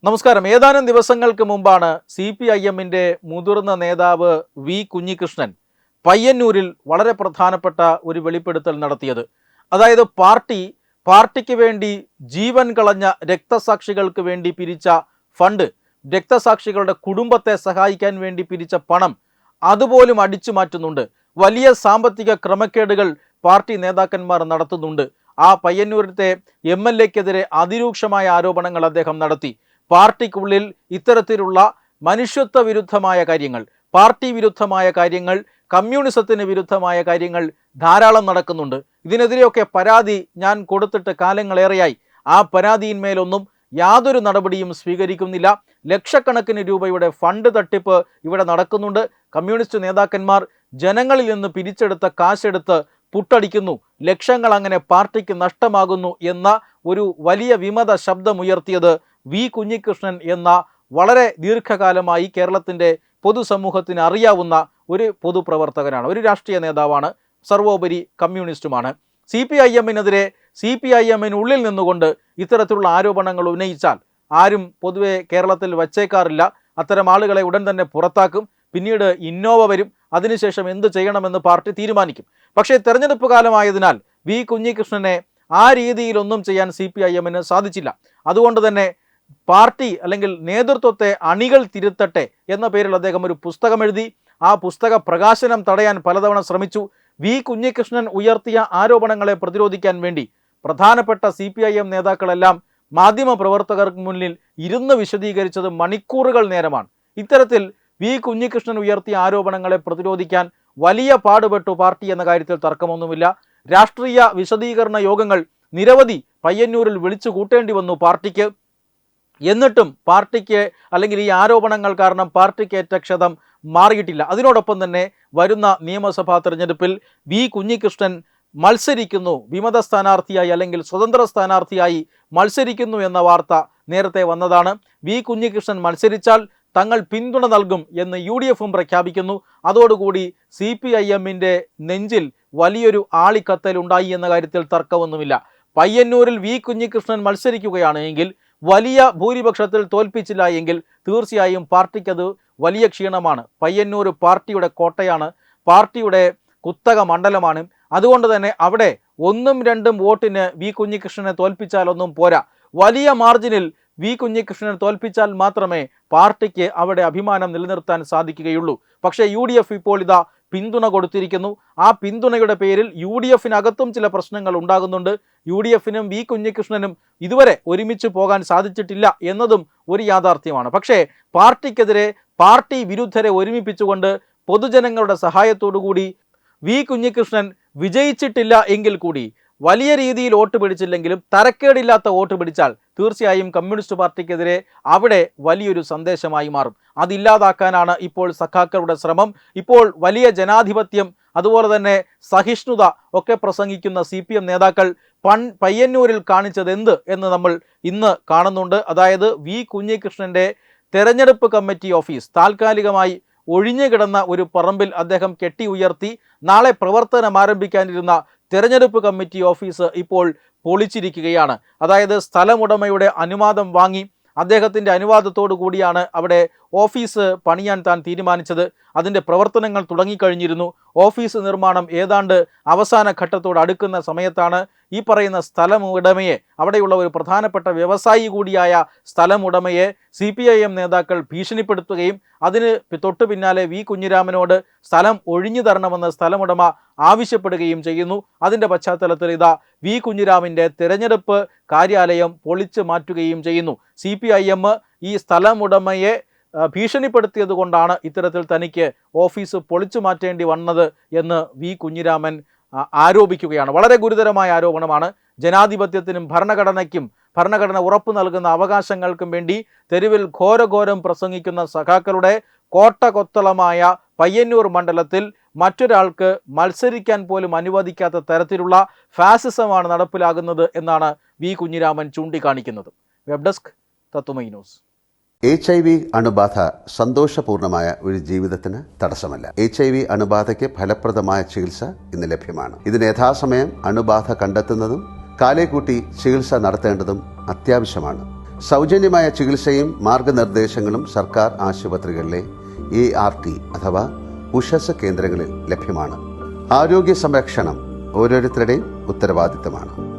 നമസ്കാരം. ഏതാനും ദിവസങ്ങൾക്ക് മുമ്പാണ് CPIM-ന്റെ മുതിർന്ന നേതാവ് വി കുഞ്ഞികൃഷ്ണൻ പയ്യന്നൂരിൽ വളരെ പ്രധാനപ്പെട്ട ഒരു വെളിപ്പെടുത്തൽ നടത്തിയത്. അതായത് പാർട്ടിക്ക് വേണ്ടി ജീവൻ കളഞ്ഞ രക്തസാക്ഷികൾക്ക് വേണ്ടി പിരിച്ച ഫണ്ട്, രക്തസാക്ഷികളുടെ കുടുംബത്തെ സഹായിക്കാൻ വേണ്ടി പിരിച്ച പണം അതുപോലും അടിച്ചു മാറ്റുന്നുണ്ട്. വലിയ സാമ്പത്തിക ക്രമക്കേടുകൾ പാർട്ടി നേതാക്കന്മാർ നടത്തുന്നുണ്ട്. ആ പയ്യന്നൂരത്തെ MLA-ക്കെതിരെ അതിരൂക്ഷമായ ആരോപണങ്ങൾ അദ്ദേഹം നടത്തി. പാർട്ടിക്കുള്ളിൽ ഇത്തരത്തിലുള്ള മനുഷ്യത്വ വിരുദ്ധമായ കാര്യങ്ങൾ, പാർട്ടി വിരുദ്ധമായ കാര്യങ്ങൾ, കമ്മ്യൂണിസത്തിന് വിരുദ്ധമായ കാര്യങ്ങൾ ധാരാളം നടക്കുന്നുണ്ട്. ഇതിനെതിരെയൊക്കെ പരാതി ഞാൻ കൊടുത്തിട്ട് കാലങ്ങളേറെയായി. ആ പരാതിയിന്മേലൊന്നും യാതൊരു നടപടിയും സ്വീകരിക്കുന്നില്ല. ലക്ഷക്കണക്കിന് രൂപയുടെ ഫണ്ട് തട്ടിപ്പ് ഇവിടെ നടക്കുന്നുണ്ട്. കമ്മ്യൂണിസ്റ്റ് നേതാക്കന്മാർ ജനങ്ങളിൽ നിന്ന് പിരിച്ചെടുത്ത കാശെടുത്ത് പുട്ടടിക്കുന്നു. ലക്ഷങ്ങൾ അങ്ങനെ പാർട്ടിക്ക് നഷ്ടമാകുന്നു എന്ന ഒരു വലിയ വിമത ശബ്ദമുയർത്തിയത് വി കുഞ്ഞികൃഷ്ണൻ എന്ന വളരെ ദീർഘകാലമായി കേരളത്തിൻ്റെ പൊതുസമൂഹത്തിന് അറിയാവുന്ന ഒരു പൊതുപ്രവർത്തകനാണ്, ഒരു രാഷ്ട്രീയ നേതാവാണ്, സർവോപരി കമ്മ്യൂണിസ്റ്റുമാണ്. CPIM-നെതിരെ CPIM-നുള്ളിൽ നിന്നുകൊണ്ട് ഇത്തരത്തിലുള്ള ആരോപണങ്ങൾ ഉന്നയിച്ചാൽ ആരും പൊതുവെ കേരളത്തിൽ വച്ചേക്കാറില്ല. അത്തരം ആളുകളെ ഉടൻ തന്നെ പുറത്താക്കും. പിന്നീട് ഇന്നോവ വരും. അതിനുശേഷം എന്ത് ചെയ്യണമെന്ന് പാർട്ടി തീരുമാനിക്കും. പക്ഷേ തെരഞ്ഞെടുപ്പ് കാലമായതിനാൽ വി കുഞ്ഞികൃഷ്ണനെ ആ രീതിയിലൊന്നും ചെയ്യാൻ CPIM-ന് സാധിച്ചില്ല. അതുകൊണ്ട് തന്നെ പാർട്ടി അല്ലെങ്കിൽ നേതൃത്വത്തെ അണികൾ തിരുത്തട്ടെ എന്ന പേരിൽ അദ്ദേഹം ഒരു പുസ്തകം എഴുതി. ആ പുസ്തക പ്രകാശനം തടയാൻ പലതവണ ശ്രമിച്ചു. വി കുഞ്ഞികൃഷ്ണൻ ഉയർത്തിയ ആരോപണങ്ങളെ പ്രതിരോധിക്കാൻ വേണ്ടി പ്രധാനപ്പെട്ട CPIM നേതാക്കളെല്ലാം മാധ്യമ പ്രവർത്തകർക്ക് മുന്നിൽ ഇരുന്ന് വിശദീകരിച്ചത് മണിക്കൂറുകൾ നേരമാണ്. ഇത്തരത്തിൽ വി കുഞ്ഞികൃഷ്ണൻ ഉയർത്തിയ ആരോപണങ്ങളെ പ്രതിരോധിക്കാൻ വലിയ പാടുപെട്ടു പാർട്ടി എന്ന കാര്യത്തിൽ തർക്കമൊന്നുമില്ല. രാഷ്ട്രീയ വിശദീകരണ യോഗങ്ങൾ നിരവധി പയ്യന്നൂരിൽ വിളിച്ചു കൂട്ടേണ്ടി വന്നു പാർട്ടിക്ക്. എന്നിട്ടും പാർട്ടിക്ക് അല്ലെങ്കിൽ ഈ ആരോപണങ്ങൾ കാരണം പാർട്ടിക്കേറ്റ ക്ഷതം മാറിയിട്ടില്ല. അതിനോടൊപ്പം തന്നെ വരുന്ന നിയമസഭാ തെരഞ്ഞെടുപ്പിൽ വി കുഞ്ഞികൃഷ്ണൻ മത്സരിക്കുന്നു, വിമത സ്ഥാനാർത്ഥിയായി അല്ലെങ്കിൽ സ്വതന്ത്ര സ്ഥാനാർത്ഥിയായി മത്സരിക്കുന്നു എന്ന വാർത്ത നേരത്തെ വന്നതാണ്. വി കുഞ്ഞികൃഷ്ണൻ മത്സരിച്ചാൽ തങ്ങൾ പിന്തുണ നൽകും എന്ന് UDF-ഉം പ്രഖ്യാപിക്കുന്നു. അതോടുകൂടി CPIM-ന്റെ നെഞ്ചിൽ വലിയൊരു ആളിക്കത്തൽ ഉണ്ടായി എന്ന കാര്യത്തിൽ തർക്കമൊന്നുമില്ല. പയ്യന്നൂരിൽ വി കുഞ്ഞികൃഷ്ണൻ മത്സരിക്കുകയാണ് എങ്കിൽ, വലിയ ഭൂരിപക്ഷത്തിൽ തോൽപ്പിച്ചില്ല എങ്കിൽ തീർച്ചയായും പാർട്ടിക്കത് വലിയ ക്ഷീണമാണ്. പയ്യന്നൂർ പാർട്ടിയുടെ കോട്ടയാണ്, പാർട്ടിയുടെ കുത്തക മണ്ഡലമാണ്. അതുകൊണ്ട് തന്നെ അവിടെ 1-2 വോട്ടിന് വി കുഞ്ഞികൃഷ്ണനെ തോൽപ്പിച്ചാലൊന്നും പോരാ. വലിയ മാർജിനിൽ വി കുഞ്ഞികൃഷ്ണനെ തോൽപ്പിച്ചാൽ മാത്രമേ പാർട്ടിക്ക് അവിടെ അഭിമാനം നിലനിർത്താൻ സാധിക്കുകയുള്ളൂ. പക്ഷേ UDF ഇപ്പോൾ ഇതാ പിന്തുണ കൊടുത്തിരിക്കുന്നു. ആ പിന്തുണയുടെ പേരിൽ UDF-നകത്തും ചില പ്രശ്നങ്ങൾ ഉണ്ടാകുന്നുണ്ട്. UDF-നും വി കുഞ്ഞികൃഷ്ണനും ഇതുവരെ ഒരുമിച്ച് പോകാൻ സാധിച്ചിട്ടില്ല എന്നതും ഒരു യാഥാർത്ഥ്യമാണ്. പക്ഷേ പാർട്ടിക്കെതിരെ പാർട്ടി വിരുദ്ധരെ ഒരുമിപ്പിച്ചുകൊണ്ട് പൊതുജനങ്ങളുടെ സഹായത്തോടുകൂടി വി കുഞ്ഞികൃഷ്ണൻ വിജയിച്ചിട്ടില്ല എങ്കിൽ കൂടി, വലിയ രീതിയിൽ വോട്ട് പിടിച്ചില്ലെങ്കിലും തരക്കേടില്ലാത്ത വോട്ട് പിടിച്ചാൽ തീർച്ചയായും കമ്മ്യൂണിസ്റ്റ് പാർട്ടിക്കെതിരെ അവിടെ വലിയൊരു സന്ദേശമായി മാറും. അതില്ലാതാക്കാനാണ് ഇപ്പോൾ സഖാക്കളുടെ ശ്രമം. ഇപ്പോൾ വലിയ ജനാധിപത്യം, അതുപോലെ തന്നെ സഹിഷ്ണുത ഒക്കെ പ്രസംഗിക്കുന്ന CPM നേതാക്കൾ പയ്യന്നൂരിൽ കാണിച്ചത് എന്ത് എന്ന് നമ്മൾ ഇന്ന് കാണുന്നുണ്ട്. അതായത് വി കുഞ്ഞികൃഷ്ണൻ്റെ തെരഞ്ഞെടുപ്പ് കമ്മിറ്റി ഓഫീസ് താൽക്കാലികമായി ഒഴിഞ്ഞു കിടന്ന ഒരു പറമ്പിൽ അദ്ദേഹം കെട്ടി ഉയർത്തി നാളെ പ്രവർത്തനം ആരംഭിക്കാനിരുന്ന തെരഞ്ഞെടുപ്പ് കമ്മിറ്റി ഓഫീസ് ഇപ്പോൾ പൊളിച്ചിരിക്കുകയാണ്. അതായത് സ്ഥലമുടമയുടെ അനുവാദം വാങ്ങി അദ്ദേഹത്തിൻ്റെ അനുവാദത്തോടു കൂടിയാണ് അവിടെ ഓഫീസ് പണിയാൻ താൻ തീരുമാനിച്ചത്. അതിൻ്റെ പ്രവർത്തനങ്ങൾ തുടങ്ങിക്കഴിഞ്ഞിരുന്നു. ഓഫീസ് നിർമ്മാണം ഏതാണ്ട് അവസാന ഘട്ടത്തോട് അടുക്കുന്ന സമയത്താണ് ഈ പറയുന്ന സ്ഥലമുടമയെ, അവിടെയുള്ള ഒരു പ്രധാനപ്പെട്ട വ്യവസായി കൂടിയായ സ്ഥലമുടമയെ CPIM നേതാക്കൾ ഭീഷണിപ്പെടുത്തുകയും അതിന് തൊട്ടു പിന്നാലെ വി കുഞ്ഞിരാമനോട് സ്ഥലം ഒഴിഞ്ഞു തരണമെന്ന് സ്ഥലമുടമ ആവശ്യപ്പെടുകയും ചെയ്യുന്നു. അതിൻ്റെ പശ്ചാത്തലത്തിൽ ഇതാ വി കുഞ്ഞിരാമൻ്റെ തെരഞ്ഞെടുപ്പ് കാര്യാലയം പൊളിച്ചു മാറ്റുകയും ചെയ്യുന്നു. CPIM ഈ സ്ഥലമുടമയെ ഭീഷണിപ്പെടുത്തിയത് കൊണ്ടാണ് ഇത്തരത്തിൽ തനിക്ക് ഓഫീസ് പൊളിച്ചു മാറ്റേണ്ടി വന്നത് എന്ന് വി കുഞ്ഞിരാമൻ ആരോപിക്കുകയാണ്. വളരെ ഗുരുതരമായ ആരോപണമാണ്. ജനാധിപത്യത്തിനും ഭരണഘടനയ്ക്കും ഭരണഘടന ഉറപ്പു നൽകുന്ന അവകാശങ്ങൾക്കും വേണ്ടി തെരുവിൽ ഘോരഘോരം പ്രസംഗിക്കുന്ന സഖാക്കളുടെ കോട്ടകൊത്തളമായ പയ്യന്നൂർ മണ്ഡലത്തിൽ മറ്റൊരാൾക്ക് മത്സരിക്കാൻ പോലും അനുവദിക്കാത്ത തരത്തിലുള്ള ഫാസിസമാണ് നടപ്പിലാകുന്നത് എന്നാണ് വി കുഞ്ഞിരാമൻ ചൂണ്ടിക്കാണിക്കുന്നത്. വെബ് ഡെസ്ക് തത്വമൈ ന്യൂസ്. HIV അണുബാധ സന്തോഷപൂർണമായ ഒരു ജീവിതത്തിന് തടസ്സമല്ല. HIV അണുബാധയ്ക്ക് ഫലപ്രദമായ ചികിത്സ ഇന്ന് ലഭ്യമാണ്. ഇതിന് യഥാസമയം അണുബാധ കണ്ടെത്തുന്നതും കാലേക്കൂട്ടി ചികിത്സ നടത്തേണ്ടതും അത്യാവശ്യമാണ്. സൗജന്യമായ ചികിത്സയും മാർഗനിർദ്ദേശങ്ങളും സർക്കാർ ആശുപത്രികളിലെ ART അഥവാ ഉഷസ് കേന്ദ്രങ്ങളിൽ ലഭ്യമാണ്. ആരോഗ്യ സംരക്ഷണം ഓരോരുത്തരുടെയും ഉത്തരവാദിത്തമാണ്.